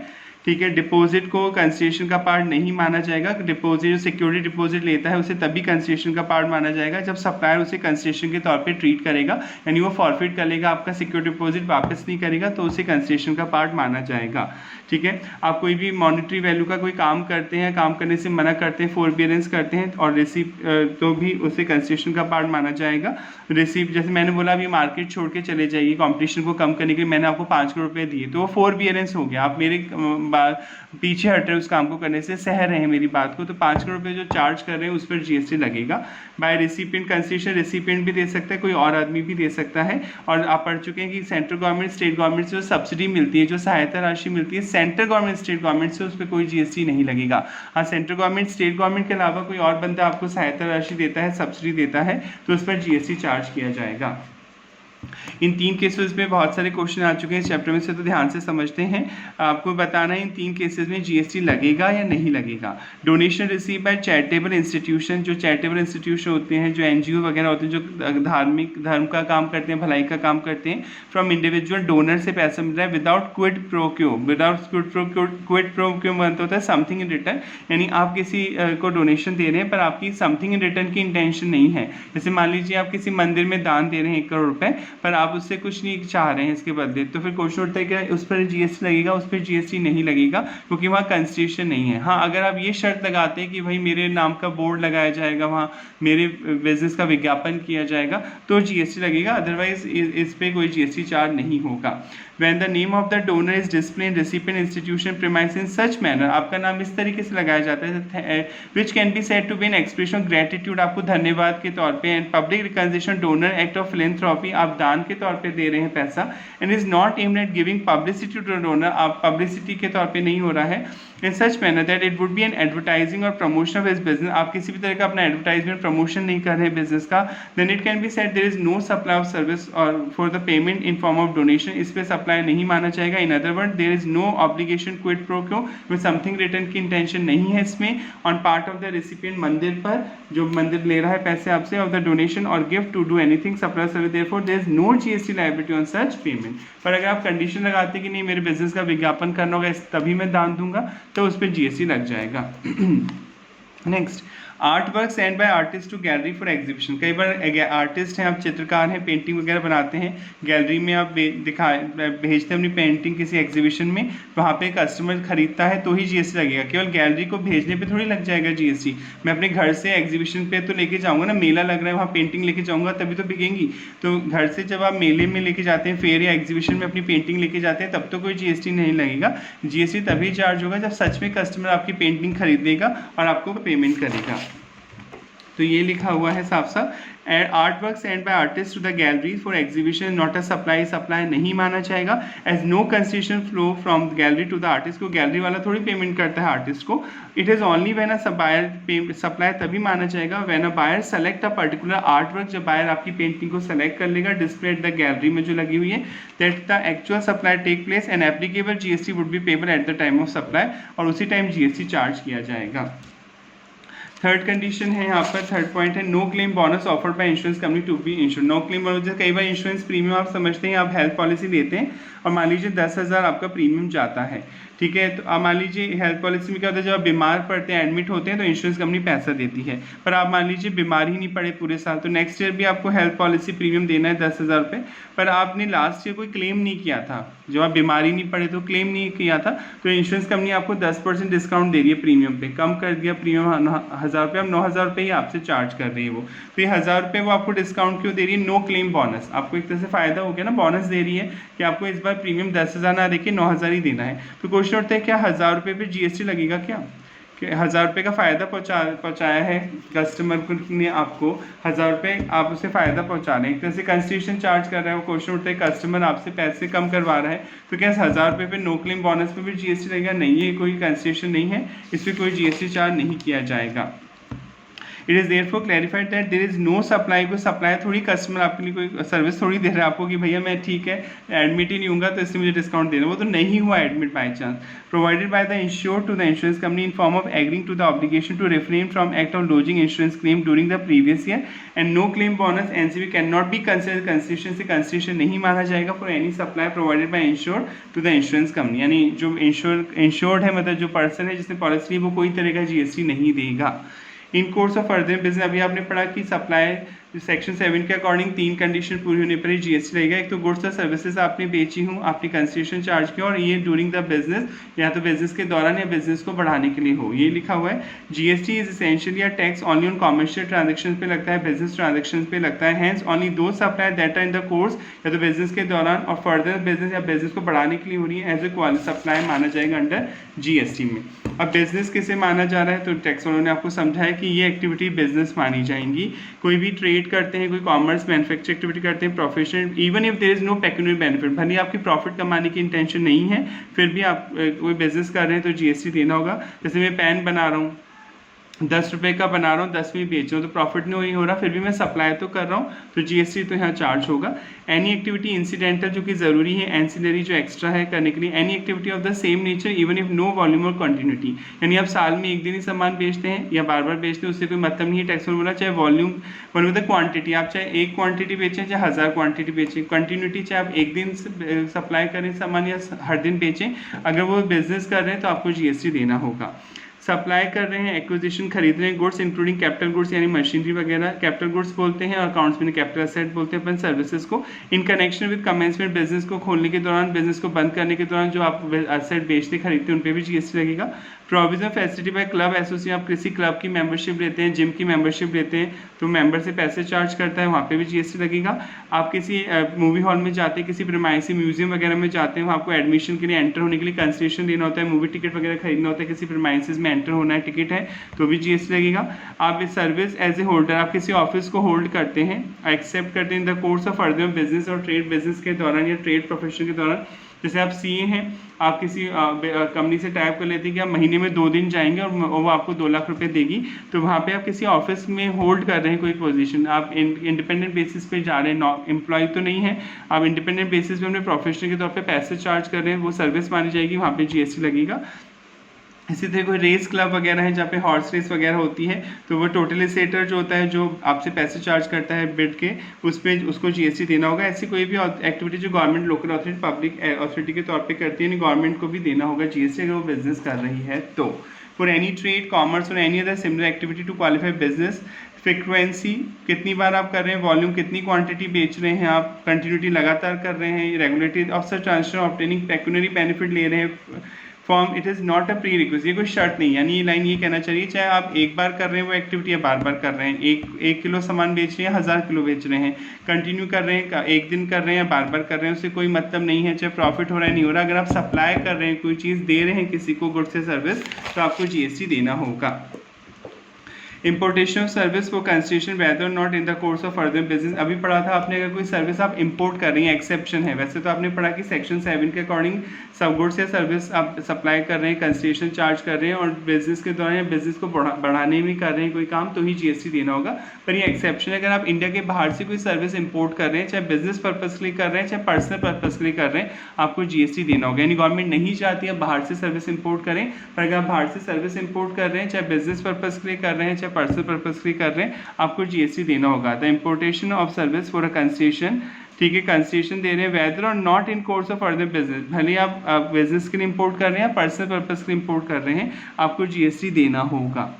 ठीक है। डिपॉजिट को कंसिडरेशन का पार्ट नहीं माना जाएगा, डिपॉजिट जो सिक्योरिटी डिपॉजिट लेता है उसे तभी कंसिडरेशन का पार्ट माना जाएगा जब सप्लायर उसे कंसिडरेशन के तौर पे ट्रीट करेगा, यानी वो फॉरफिट कर लेगा, आपका सिक्योरिटी डिपॉजिट वापस नहीं करेगा तो उसे कंसिडरेशन का पार्ट माना जाएगा, ठीक है। आप कोई भी मॉनेटरी वैल्यू का कोई काम करते हैं, काम करने से मना करते हैं, फोरबियरेंस करते हैं और रिसीव तो भी उसे कंसिडरेशन का पार्ट माना जाएगा। रिसीव जैसे मैंने बोला अभी मार्केट छोड़ के चले जाइए, कॉम्पिटिशन को कम करने के लिए मैंने आपको 5 करोड़ रुपये दिए तो वो फोरबियरेंस हो गया, आप मेरे पीछे हट रहे हैं उस काम को करने से, सह रहे हैं मेरी बात को, तो 5 करोड़ रुपये जो चार्ज कर रहे हैं उस पर जीएसटी लगेगा। बाय रेसिपिएंट कंसेशन, रेसिपिएंट भी दे सकता है, कोई और आदमी भी दे सकता है। और आप पढ़ चुके हैं कि सेंट्रल गवर्नमेंट स्टेट गवर्नमेंट से जो सब्सिडी मिलती है, जो सहायता राशि मिलती है सेंट्रल गवर्नमेंट स्टेट गवर्नमेंट से, उस पर कोई जीएसटी नहीं लगेगा। हाँ, सेंट्रल गवर्नमेंट स्टेट गवर्नमेंट के अलावा कोई और बंदा आपको सहायता राशि देता है, सब्सिडी देता है, तो उस पर जीएसटी चार्ज किया जाएगा। इन 3 केसेस में बहुत सारे क्वेश्चन आ चुके हैं इस चैप्टर में से, तो ध्यान से समझते हैं। आपको बताना है इन 3 केसेस में जीएसटी लगेगा या नहीं लगेगा। Donation receive by charitable institution, जो चैरिटेबल इंस्टीट्यूशन होते हैं, जो एनजीओ वगैरह होते हैं, जो धर्म का काम करते हैं, भलाई का काम करते हैं, फ्रॉम इंडिविजुअल डोनर से पैसा मिल रहा है विदाउट क्विड प्रो क्यो। विदाउट क्विड प्रो क्यो मतलब होता है समथिंग इन रिटर्न, यानी आप किसी को डोनेशन दे रहे हैं पर आपकी समथिंग इन रिटर्न की इंटेंशन नहीं है। जैसे मान लीजिए आप किसी मंदिर में दान दे रहे हैं 1 करोड़ रुपए, पर आप उससे कुछ नहीं चाह रहे हैं इसके बदले, तो फिर क्वेश्चन उठता है कि उस पर जीएसटी लगेगा, उस पर जीएसटी नहीं लगेगा, क्योंकि वहाँ कंस्टिट्यूशन नहीं है। हाँ, अगर आप ये शर्त लगाते हैं कि भाई मेरे नाम का बोर्ड लगाया जाएगा, वहाँ मेरे बिजनेस का विज्ञापन किया जाएगा, तो जीएसटी लगेगा, अदरवाइज इस पर कोई जीएसटी चार्ज नहीं होगा। When the name of the donor is displayed in recipient institution premise in such manner, आपका नाम इस तरीके से लगाया जाता है, which can be said to be an expression of gratitude, आपको धन्यवाद के तौर पे, and public recognition donor act of philanthropy, आप दान के तौर पे दे रहे हैं पैसा, and is not aimed at giving publicity to the donor, आप publicity के तौर पे नहीं हो रहा है, in such manner that it would be an advertising or promotion of his business, आप किसी भी तरह का अपना एडवर्टाइजमेंट प्रमोशन नहीं कर रहे हैं बिजनेस का, then it can be said there is no supply of service or for the payment in form of donation, इस पे सप्लाई नहीं माना जाएगा। In other word there is no obligation quid pro quo, with something return की intention नहीं है इसमें, on part of the recipient, मंदिर पर, जो मंदिर ले रहा है पैसे आपसे, ऑफ द डोनेशन और gift to do anything supply service, therefore there is no GST liability on such payment. पर अगर आप कंडीशन लगाते कि नहीं मेरे बिजनेस का विज्ञापन करना होगा तभी मैं दान दूंगा, तो उस पर जीएसटी लग जाएगा। Next, art work send by artist to gallery for exhibition. कई बार आर्टिस्ट हैं, आप चित्रकार हैं, पेंटिंग वगैरह बनाते हैं, गैलरी में आप भेजते हैं अपनी पेंटिंग किसी एग्जीबिशन में, वहाँ पे कस्टमर खरीदता है तो ही जीएसटी लगेगा। केवल गैलरी को भेजने पे थोड़ी लग जाएगा जीएसटी। मैं अपने घर से एग्जीबिशन पे तो लेके जाऊँगा ना, मेला लग रहा है वहाँ पेंटिंग लेके जाऊँगा तभी तो बिकेंगी। तो घर से जब आप मेले में लेके जाते हैं, फेयर या एग्जीबिशन में अपनी पेंटिंग लेके जाते हैं, तब तो कोई जीएसटी नहीं लगेगा। जीएसटी तभी चार्ज होगा जब सच में कस्टमर आपकी पेंटिंग खरीदेगा और आपको पेमेंट करेगा। तो ये लिखा हुआ है साफ साफ, and art work send by artist to the gallery for exhibition not a supply, supply नहीं माना जाएगा। As no concession flow from gallery to the artist, को गैलरी वाला थोड़ी पेमेंट करता है आर्टिस्ट को। It is only when a buyer, supply तभी माना जाएगा when a buyer select a particular art work, जब बायर आपकी पेंटिंग को सेलेक्ट कर लेगा, डिस्प्ले एट द गैलरी में जो लगी हुई है, that the actual supply take place and applicable GST would be payable at the time of supply, और उसी टाइम जीएसटी चार्ज किया जाएगा। थर्ड कंडीशन है यहाँ पर, थर्ड पॉइंट है, no claim bonus offered by insurance company to be insured. No claim bonus, कई बार इंश्योरेंस प्रीमियम आप समझते हैं, आप हेल्थ पॉलिसी लेते हैं और मान लीजिए 10,000 आपका प्रीमियम जाता है, ठीक है। तो आप मान लीजिए हेल्थ पॉलिसी में क्या होता है, जब आप बीमार पड़ते हैं, एडमिट होते हैं, तो इंश्योरेंस कंपनी पैसा देती है। पर आप मान लीजिए बीमार ही नहीं पड़े पूरे साल, तो नेक्स्ट ईयर भी आपको हेल्थ पॉलिसी प्रीमियम देना है 10,000 रुपये, पर आपने लास्ट ईयर कोई क्लेम नहीं किया था, जब आप बीमार ही नहीं पड़े तो क्लेम नहीं किया था, तो इंश्योरेंस कंपनी आपको 10% डिस्काउंट दे रही है प्रीमियम पे, कम कर दिया प्रीमियम 1,000 रुपये, अब 9,000 रुपये ही आपसे चार्ज कर रही है वो। तो ये 1,000 रुपये वो आपको डिस्काउंट क्यों दे रही है? नो क्लेम बोनस, आपको एक तरह से फ़ायदा हो गया ना, बोनस दे रही है कि आपको इस बार प्रीमियम 10,000 ना देके 9,000 ही देना है। तो क्वेश्चन उठता है क्या 1,000 रुपये पे जीएसटी लगेगा क्या? कि 1,000 रुपये का फ़ायदा पहुँचाया है कस्टमर को ने, आपको 1,000 रुपये आप उसे फ़ायदा पहुँचा रहे हैं, एक तरह से कंसेशन चार्ज कर रहा है वो। क्वेश्चन उठता है कस्टमर आपसे पैसे कम करवा रहा है, तो क्या 1,000 रुपये पे नो क्लेम बोनस पे भी जीएसटी लगेगा? नहीं, ये कोई कंसेशन नहीं है, इस पर कोई जीएसटी चार्ज नहीं किया जाएगा। It is therefore clarified that there is no supply, को सप्लाई थोड़ी कस्टमर आपके लिए कोई सर्विस थोड़ी दे रहा है आपको कि भैया मैं ठीक है एडमिट ही नहीं हूँगा तो इससे मुझे डिस्काउंट देना, वो तो नहीं हुआ admit by chance. Provided by the insure to the insurance company in form of agreeing to the obligation to refrain from act of lodging insurance claim during the previous year, and no claim bonus NCB can not be considered, concession से concession नहीं माना जाएगा for any supply provided by insure to the insurance company. यानी जो insured है, मतलब जो person है जिसने पॉलिसी ली, वो कोई तरह का जीएसटी नहीं देगा। इन कोर्स ऑफ फर्दर बिजनेस, अभी आपने पढ़ा कि सप्लाई सेक्शन 7 के अकॉर्डिंग 3 कंडीशन पूरी होने पर ही जीएसटी लगेगा। एक तो गुड्स और सर्विसेज आपने बेची हूँ, आपने कंसेशन चार्ज किया और ये ड्यूरिंग द बिजनेस या तो बिजनेस के दौरान या बिजनेस को बढ़ाने के लिए हो, ये लिखा हुआ है। GST is essentially a tax only on commercial transaction पे लगता है, बिजनेस ट्रांजेक्शन पे लगता है। Hence only those supply that are in the course या तो बिजनेस के दौरान और फर्दर बिजनेस या बिजनेस को बढ़ाने के लिए हो रही है एज ए क्वालिटी सप्लाई माना जाएगा अंडर जीएसटी में। अब बिजनेस किसे माना जा रहा है, तो टैक्स वालों ने आपको समझाया कि ये एक्टिविटी बिजनेस मानी जाएंगी। कोई भी ट्रेड करते हैं, कोई कॉमर्स मैन्युफैक्चर एक्टिविटी करते हैं, professional, even if there is no pecuniary benefit, भले आपकी प्रॉफिट कमाने की इंटेंशन नहीं है, फिर भी आप कोई बिजनेस कर रहे हैं तो जीएसटी देना होगा। जैसे मैं पेन बना रहा हूँ, 10 रुपये का बना रहा हूँ, 10 में बेच रहा हूँ, तो प्रॉफिट नहीं हो रहा, फिर भी मैं सप्लाई तो कर रहा हूँ, तो जीएसटी तो यहाँ चार्ज होगा। एनी एक्टिविटी इंसिडेंटल जो कि ज़रूरी है, एंसिलरी जो एक्स्ट्रा है करने के लिए, any activity of the same nature even if no volume और क्वांटिटी, यानी आप साल में एक दिन ही सामान बेचते हैं या बार बार बेचते हैं, उससे कोई मतलब नहीं है टैक्स में बोला, चाहे वॉल्यूम द क्वांटिटी, आप चाहे एक क्वांटिटी बेचें चाहे 1000 क्वांटिटी बेचें, कंटिन्यूटी चाहे आप एक दिन सप्लाई करें सामान या हर दिन बेचें, अगर वो बिजनेस कर रहे हैं तो आपको जीएसटी देना होगा। सप्लाई कर रहे हैं, एक्विजिशन खरीद रहे हैं, गुड्स इंक्लूडिंग कैपिटल गुड्स यानी मशीनरी वगैरह, कैपिटल गुड्स बोलते हैं और अकाउंट्स में कैपिटल एसेट बोलते हैं अपन सर्विसेज को। In connection with commencement, business को खोलने के दौरान, बिजनेस को बंद करने के दौरान जो आप एसेट बेचते खरीदते हैं उन पर भी जीएसटी लगेगा। Provision facility by club association, आप किसी क्लब की मेंबरशिप लेते हैं, जिम की मेंबरशिप लेते हैं तो मेंबर से पैसे चार्ज करता है, वहाँ पे भी जीएसटी लगेगा। आप किसी मूवी हॉल में जाते हैं, किसी प्रीमाइसी म्यूजियम वगैरह में जाते हैं, वहाँ आपको एडमिशन के लिए एंटर होने के लिए कंसेशन देना होता है, मूवी टिकट वगैरह खरीदना होता है, किसी प्रीमाइसिस में एंटर होना है, टिकट है तो भी जीएसटी लगेगा। आप इस सर्विस एज ए होल्डर, आप किसी ऑफिस को होल्ड करते हैं, एक्सेप्ट करते हैं इन the course of further business और ट्रेड, बिजनेस के दौरान या ट्रेड प्रोफेशन के दौरान। जैसे आप सीए हैं, आप किसी कंपनी से टाइप कर लेते हैं कि आप महीने में 2 दिन जाएंगे और वो आपको 2 लाख रुपए देगी, तो वहाँ पे आप किसी ऑफिस में होल्ड कर रहे हैं कोई पोजीशन, आप इंडिपेंडेंट बेसिस पे जा रहे हैं, एम्प्लॉय तो नहीं है, आप इंडिपेंडेंट बेसिस पे अपने प्रोफेशनल के तौर पे पैसे चार्ज कर रहे हैं, वो सर्विस मानी जाएगी, वहाँ पे जीएसटी लगेगा। इसी तरह कोई रेस क्लब वगैरह है जहाँ पे हॉर्स रेस वगैरह होती है, तो वो टोटल सेटर जो होता है, जो आपसे पैसे चार्ज करता है बिड के, उस पर उसको जीएसटी देना होगा। ऐसी कोई भी एक्टिविटी जो government, local authority, public authority के तौर पे करती है, गवर्नमेंट को भी देना होगा जीएसटी अगर वो बिजनेस कर रही है तो। फॉर एनी ट्रेड, कॉमर्स और any other similar activity to qualify business, frequency कितनी बार आप कर रहे हैं, वॉल्यूम कितनी क्वांटिटी बेच रहे हैं आप, कंटिन्यूटी लगातार कर रहे हैं, regulatory of such transaction obtaining pecuniary benefit ले रहे हैं, form it is not a pre request, ये कोई शर्त नहीं, यानी ये लाइन ये कहना चाहिए चाहे आप एक बार कर रहे हैं वो एक्टिविटी या बार बार कर रहे हैं, एक किलो सामान बेच रहे हैं, 1000 किलो बेच रहे हैं, कंटिन्यू कर रहे हैं, एक दिन कर रहे हैं, बार बार कर रहे हैं, उससे कोई मतलब नहीं है चाहे प्रॉफिट हो रहा है नहीं हो रहा। अगर आप सप्लाई कर रहे हैं, कोई चीज़ दे रहे हैं किसी को, गुड्स या सर्विस, तो आपको जीएसटी देना होगा। Importation of service for consideration whether not in the course of further business, अभी पढ़ा था आपने, अगर कोई सर्विस आप इंपोर्ट कर रही हैं, एक्सेप्शन है, वैसे तो आपने पढ़ा कि सेक्शन 7 के अकॉर्डिंग सब गुड्स या सर्विस आप सप्लाई कर रहे हैं, कंसिडरेशन चार्ज कर रहे हैं और बिजनेस के दौरान या बिजनेस को बढ़ाने में कर रहे हैं कोई काम, तो ही जीएसटी देना होगा। पर ये एक्सेप्शन है, अगर आप इंडिया के बाहर से कोई सर्विस इंपोर्ट कर रहे हैं, चाहे बिजनेस पर्पज के लिए कर रहे हैं चाहे पर्सनल पर्पज के लिए कर रहे हैं, आपको जीएसटी देना होगा। यानी गवर्नमेंट नहीं चाहती है बाहर से सर्विस इंपोर्ट करें, पर अगर आप बाहर से सर्विस इंपोर्ट कर रहे हैं, चाहे बिजनेस पर्पज के लिए कर रहे हैं चाहे पर्सनल पर्पज के लिए कर रहे हैं, आपको जीएसटी देना होगा। The importation of service for a concession, ठीक है, कंसेशन दे रहे हैं वेदर और not in course of further business, भले आप बिजनेस के लिए इंपोर्ट कर रहे हैं या पर्सनल पर्पज के लिए इंपोर्ट कर रहे हैं, आपको जीएसटी देना होगा।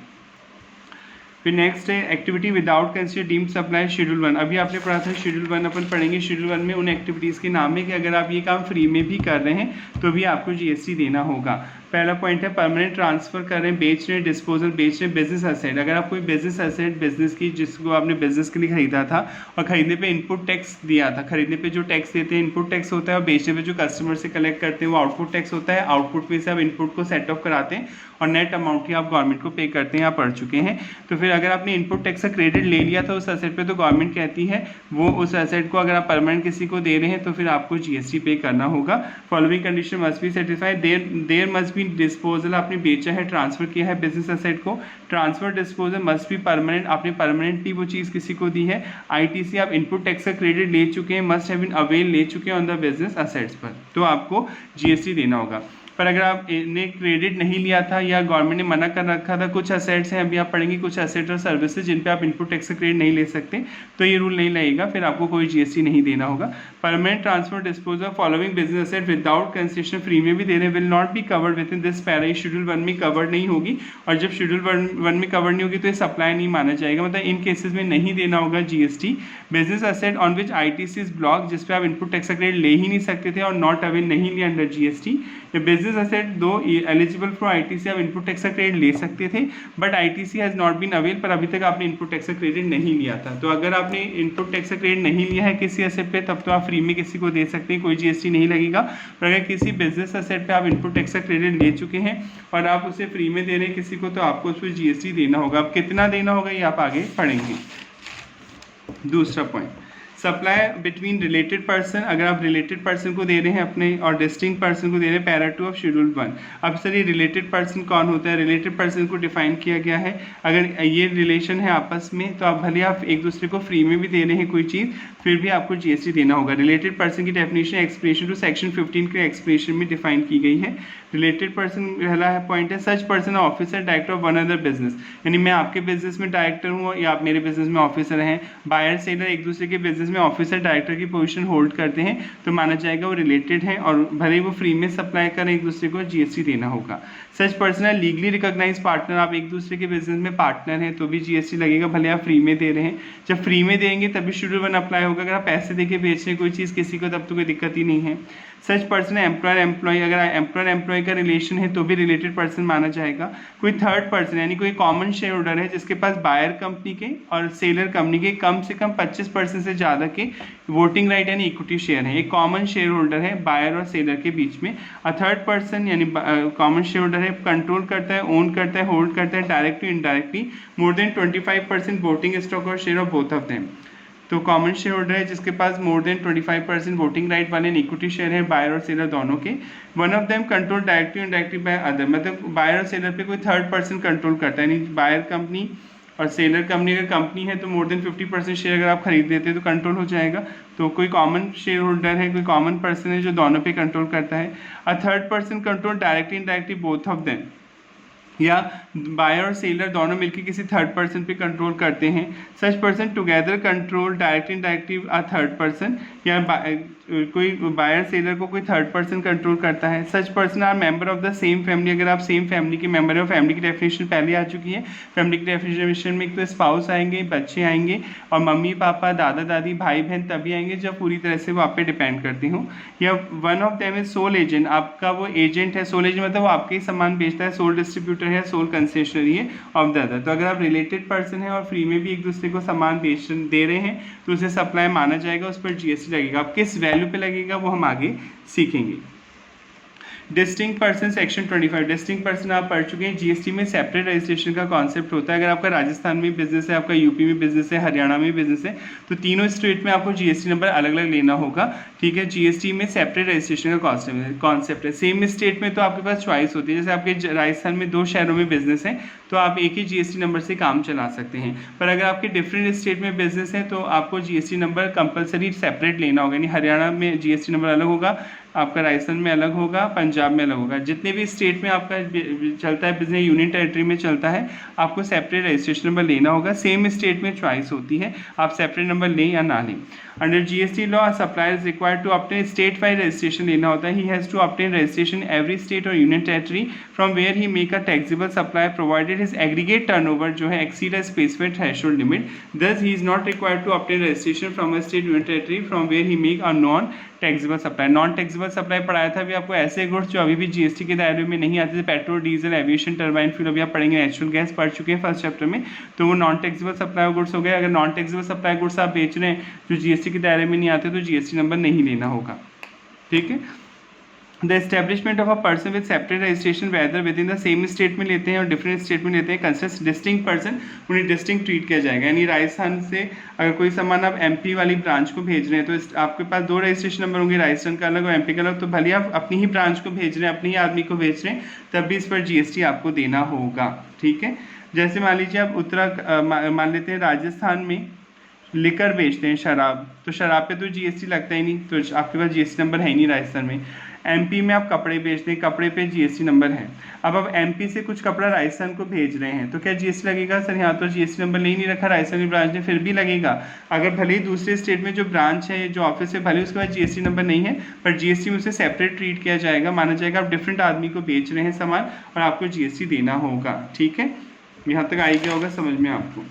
फिर नेक्स्ट है activity without consider deemed supply schedule 1, अभी आपने पढ़ा था शेड्यूल 1 अपन पढ़ेंगे। शेड्यूल 1 में उन एक्टिविटीज़ के नाम है कि अगर आप ये काम फ्री में भी कर रहे हैं तो भी आपको जीएसटी देना होगा। पहला पॉइंट है परमानेंट ट्रांसफर कर रहे हैं, बेच रहे हैं, डिस्पोजल बेच रहे हैं, बिजनेस एसेट, अगर आप कोई बिजनेस एसेट बिजनेस की जिसको आपने बिजनेस के लिए खरीदा था और खरीदने पे इनपुट टैक्स दिया था, खरीदने पे जो टैक्स देते हैं इनपुट टैक्स होता है और बेचने पे जो कस्टमर से कलेक्ट करते हैं वो आउटपुट टैक्स होता है, आउटपुट में से आप इनपुट को सेट ऑफ कराते हैं और नेट अमाउंट ही आप गवर्नमेंट को पे करते हैं, आप पढ़ चुके हैं। तो फिर अगर आपने इनपुट टैक्स का क्रेडिट ले लिया था उस एसेट पे, तो गवर्नमेंट कहती है वो उस एसेट को अगर आप परमानेंट किसी को दे रहे हैं तो फिर आपको जीएसटी पे करना होगा। Following condition must be satisfied, there must be disposal, आपने बेचा है, ट्रांसफर किया है बिजनेस एसेट को, transfer disposal must be permanent, आपने परमानेंटली वो चीज़ किसी को दी है। आईटीसी, आप इनपुट टैक्स का क्रेडिट ले चुके हैं, मस्ट हैव बीन अवेल ले चुके हैं ऑन द बिजनेस एसेट्स पर, तो आपको जीएसटी देना होगा। पर अगर आपने क्रेडिट नहीं लिया था या गवर्नमेंट ने मना कर रखा था, कुछ असेट्स हैं, अभी आप पढ़ेंगे कुछ असेट और सर्विसेज जिन पे आप इनपुट टैक्स का क्रेडिट नहीं ले सकते, तो ये रूल नहीं लगेगा, फिर आपको कोई जीएसटी नहीं देना होगा। Permanent transfer disposal following business asset without concession, free में भी दे रहे, will not be covered with in this para, schedule 1 में कवर्ड नहीं होगी, और जब शेड्यूल 1 में कवर्ड नहीं होगी तो ये सप्लाई नहीं माना जाएगा, मतलब इन केसेस में नहीं देना होगा GST. Business asset on which ITC is block, जिस पे आप इनपुट टैक्स का क्रेडिट ले ही नहीं सकते थे और नॉट अवेल नहीं लिया under GST. Business asset though eligible for ITC, आप इनपुट टैक्स का क्रेडिट ले सकते थे, but ITC has not been avail, पर अभी तक आपने इनपुट टैक्स का क्रेडिट नहीं लिया था। तो अगर आपने इनपुट टैक्स का क्रेडिट नहीं लिया है किसी असेट पे, तब तो आप फ्री में किसी को दे सकते हैं, कोई जीएसटी नहीं लगेगा। पर अगर किसी बिजनेस असेट पे आप इनपुट टैक्स का क्रेडिट ले चुके हैं और आप उसे फ्री में दे रहे हैं किसी को, तो आपको उस पर जीएसटी देना होगा। अब कितना देना होगा ये आप आगे पढ़ेंगे। दूसरा point, supply between related person, अगर आप रिलेटेड पर्सन को दे रहे हैं अपने और डिस्टिंक्ट पर्सन को दे रहे हैं, पैरा 2 ऑफ शेड्यूल 1। अब सर ये रिलेटेड पर्सन कौन होता है? रिलेटेड पर्सन को डिफाइन किया गया है, अगर ये रिलेशन है आपस में तो आप भले आप एक दूसरे को फ्री में भी दे रहे हैं कोई चीज़, फिर भी आपको जीएसटी देना होगा। रिलेटेड पर्सन की डेफिनेशन एक्सप्रेशन टू सेक्शन 15 के एक्सप्रेशन में डिफाइन की गई है। रिलेटेड पर्सन पहला पॉइंट है, such person officer director of one other business, यानी मैं आपके बिजनेस में डायरेक्टर हूँ या आप मेरे बिजनेस में ऑफिसर हैं, बायर सेलर एक दूसरे के बिजनेस में ऑफिसर डायरेक्टर की पोजीशन होल्ड करते हैं, तो माना जाएगा वो रिलेटेड है, और भले वो फ्री में सप्लाई करें एक दूसरे को, जीएसटी देना होगा। सच पर्सन है लीगली रिकॉग्नाइज पार्टनर, आप एक दूसरे के बिजनेस में पार्टनर हैं तो भी जीएसटी लगेगा, भले आप फ्री में दे रहे हैं। जब फ्री में देंगे तभी शेड्यूल 1 अप्लाई होगा, अगर आप पैसे देके बेच रहे हैं कोई चीज़ किसी को, तब तो कोई दिक्कत ही नहीं है। सच पर्सन है एम्प्लॉयर एम्प्लॉय, अगर एम्प्लॉयर एम्प्लॉय का रिलेशन है तो भी रिलेटेड पर्सन माना जाएगा। कोई थर्ड पर्सन यानी कोई कॉमन शेयर होल्डर है जिसके पास बायर कंपनी के और सेलर कंपनी के कम से कम 25% से ज़्यादा के वोटिंग राइट यानी इक्विटी शेयर है, एक कॉमन शेयर होल्डर है बायर और सेलर के बीच में। अ थर्ड पर्सन यानी कॉमन शेयर होल्डर है, कंट्रोल करता है, ओन करता है, होल्ड करता है directly indirectly more than 25% voting stock और share of both of them. तो कॉमन शेयर होल्डर है जिसके पास मोर देन 25% वोटिंग राइट वाले इक्विटी शेयर है बायर और सेलर दोनों के। One of them control directly indirectly by other, मतलब बायर और सेलर पे कोई थर्ड पर्सन कंट्रोल करता है, यानी बायर कंपनी और सेलर कंपनी अगर कंपनी है तो मोर देन 50% शेयर अगर आप खरीद लेते हैं तो कंट्रोल हो जाएगा। तो कोई कॉमन शेयर होल्डर है, कोई कॉमन पर्सन है जो दोनों पे कंट्रोल करता है। अ third person control directly indirectly both of them, या बायर और सेलर दोनों मिलकर किसी थर्ड पर्सन पे कंट्रोल करते हैं। Such person together control directly indirectly अ थर्ड पर्सन, या कोई बायर सेलर को कोई थर्ड पर्सन कंट्रोल करता है। Such person are member of the same family, अगर आप सेम फैमिली के मेंबर हो, फैमिली की डेफिनेशन पहले आ चुकी है। फैमिली की डेफिनेशन में एक तो स्पाउस आएंगे, बच्चे आएंगे, और मम्मी पापा दादा दादी भाई बहन तभी आएंगे जब पूरी तरह से वो आप पे डिपेंड करती हूँ। या one of them is sole agent, आपका वो एजेंट है, सोल एजेंट मतलब वो आपके ही सामान बेचता है, सोल डिस्ट्रीब्यूटर है, सोल कंसेशनरी है ऑफ द अदर। तो अगर आप रिलेटेड पर्सन है और फ्री में भी एक दूसरे को सामान बेच दे रहे हैं तो उसे सप्लाई माना जाएगा, उस पर जीएसटी लगेगा। अब किस वैल्यू पे लगेगा वो हम आगे सीखेंगे। Distinct person section 25, distinct person आप पढ़ चुके हैं। जीएसटी में सेपरेट रजिस्ट्रेशन का कॉन्सेप्ट होता है। अगर आपका राजस्थान में बिजनेस है, आपका यूपी में बिजनेस है, हरियाणा में बिजनेस है, तो तीनों स्टेट में आपको जीएसटी नंबर अलग अलग लेना होगा, ठीक है। जीएसटी में सेपरेट रजिस्ट्रेशन का कॉन्सेप्ट है। सेम स्टेट में तो आपके पास चॉइस होती है, जैसे आपके राजस्थान में 2 शहरों में बिजनेस है तो आप एक ही जीएसटी नंबर से काम चला सकते हैं, पर अगर आपके डिफरेंट स्टेट में बिजनेस है तो आपको जीएसटी नंबर कंपलसरी सेपरेट लेना होगा, यानी हरियाणा में जीएसटी नंबर अलग होगा, आपका राजस्थान में अलग होगा, पंजाब में अलग होगा। जितने भी स्टेट में आपका चलता है बिजनेस, यूनियन टेरिटरी में चलता है, आपको सेपरेट रजिस्ट्रेशन नंबर लेना होगा। सेम स्टेट में चॉइस होती है, आप सेपरेट नंबर लें या ना लें। Under GST law supplier is required to obtain state wide registration लेना होता है। He has to obtain registration every state और union territory from where he make a taxable supply provided his aggregate turnover जो है exceed a specified threshold limit. Thus he is not required to obtain registration from a state union territory from where he make a non taxable supply. Non taxable supply पढ़ाया था अभी आपको, ऐसे goods जो अभी भी जीएसटी के दायरे में नहीं आते थे, petrol diesel aviation turbine fuel, अभी आप पढ़ेंगे नेचुरल गैस पढ़ चुके हैं फर्स्ट चैप्टर में, तो वो नॉन टैक्सेबल सप्लाई गुड्स हो गए। अगर नॉन टैक्सेबल सप्लाई गुड्स आप बेच रहे हैं जो जीएसटी के दायरे में नहीं आते तो जीएसटी नंबर नहीं लेना होगा, ठीक है। The establishment of a person with separate registration whether within the same state में लेते हैं और डिफरेंट स्टेट में लेते हैं, कंसिडर्स डिस्टिंक्ट पर्सन, उन्हें डिस्टिंक्ट ट्रीट किया जाएगा। यानी राजस्थान से अगर कोई सामान आप एमपी वाली ब्रांच को भेज रहे हैं तो आपके पास 2 रजिस्ट्रेशन नंबर होंगे, राजस्थान का अलग और एमपी का अलग, तो भले आप अपनी ही ब्रांच को भेज रहे हैं, अपने ही आदमी को भेज रहे हैं, तब भी इस पर जीएसटी आपको देना होगा, ठीक है। जैसे मान लीजिए आप मान लेते हैं राजस्थान में लिकर बेचते हैं, शराब, तो शराब पे तो जीएसटी लगता ही नहीं, तो आपके पास जीएसटी नंबर है ही नहीं राजस्थान में। MP में आप कपड़े बेच रहे हैं, कपड़े पे GST नंबर है। अब आप MP से कुछ कपड़ा राजस्थान को भेज रहे हैं तो क्या GST लगेगा? सर यहाँ तो GST नंबर ले ही नहीं रखा राजस्थान की ब्रांच ने, फिर भी लगेगा। अगर भले ही दूसरे स्टेट में जो ब्रांच है, जो ऑफिस है, भले उसके पास GST नंबर नहीं है, पर GST में उसे सेपरेट ट्रीट किया जाएगा, माना जाएगा आप डिफरेंट आदमी को बेच रहे हैं सामान और आपको GST देना होगा। ठीक है, यहाँ तक आई गया होगा समझ में आपको।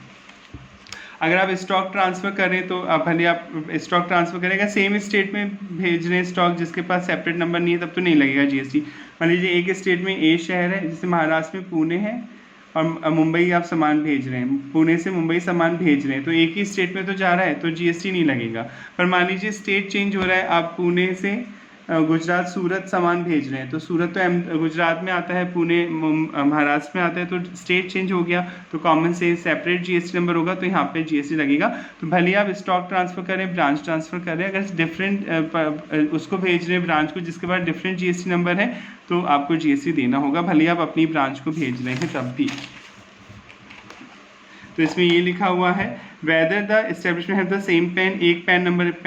अगर आप स्टॉक ट्रांसफ़र करें तो भले आप स्टॉक ट्रांसफ़र करेंगे, सेम स्टेट में भेज रहे हैं स्टॉक जिसके पास सेपरेट नंबर नहीं है, तब तो नहीं लगेगा GST। मान लीजिए एक स्टेट में ए शहर है, जैसे महाराष्ट्र में पुणे है और मुंबई आप सामान भेज रहे हैं, पुणे से मुंबई सामान भेज रहे हैं, तो एक ही स्टेट में तो जा रहा है तो GST नहीं लगेगा। पर मान लीजिए स्टेट चेंज हो रहा है, आप पुणे से गुजरात सूरत सामान भेज रहे हैं, तो सूरत तो गुजरात में आता है, पुणे महाराष्ट्र में आता है, तो स्टेट चेंज हो गया तो कॉमन से सेपरेट GST नंबर होगा, तो यहाँ पे GST लगेगा। तो भले आप स्टॉक ट्रांसफ़र करें, ब्रांच ट्रांसफ़र करें, अगर डिफरेंट उसको भेज रहे हैं ब्रांच को जिसके पास डिफरेंट GST नंबर है तो आपको GST देना होगा, भले आप अपनी ब्रांच को भेज रहे हैं तब भी। तो इसमें ये लिखा हुआ है whether the establishment have the same pan, एक पैन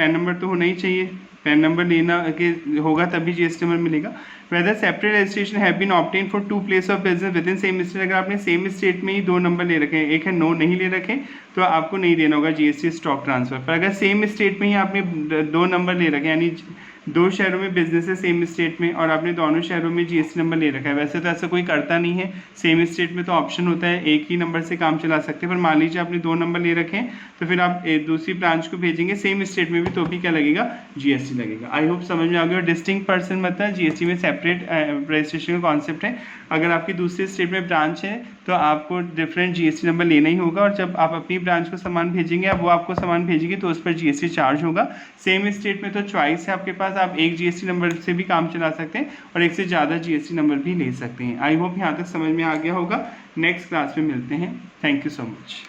नंबर तो होना ही चाहिए, पैन नंबर लेना के होगा तभी GST नंबर मिलेगा। Whether separate registration have been obtain for 2 place of business within same state, अगर आपने सेम स्टेट में ही 2 नंबर ले रखे हैं, एक है नो नहीं ले रखे, तो आपको नहीं देना होगा GST स्टॉक ट्रांसफ़र। पर अगर सेम स्टेट में ही आपने 2 नंबर ले रखे, यानी 2 शहरों में बिजनेस है सेम स्टेट में और आपने दोनों शहरों में GST नंबर ले रखा है, वैसे तो ऐसा कोई करता नहीं है, सेम स्टेट में तो ऑप्शन होता है एक ही नंबर से काम चला सकते हैं, पर मान लीजिए आपने 2 नंबर ले रखे हैं तो फिर आप दूसरी ब्रांच को भेजेंगे सेम स्टेट में भी, तो भी क्या लगेगा? GST लगेगा। आई होप समझ में आ गया। डिस्टिंक्ट पर्सन मतलब GST में सेपरेट रजिस्ट्रेशन का कॉन्सेप्ट है। अगर आपकी दूसरे स्टेट में ब्रांच है तो आपको डिफरेंट GST नंबर लेना ही होगा, और जब आप अपनी ब्रांच को सामान भेजेंगे, अब वो आपको सामान भेजेंगे तो उस पर GST चार्ज होगा। सेम स्टेट में तो चॉइस है आपके पास, आप एक GST नंबर से भी काम चला सकते हैं और एक से ज़्यादा GST नंबर भी ले सकते हैं। आई होप यहाँ तक समझ में आ गया होगा। नेक्स्ट क्लास में मिलते हैं। Thank you so much.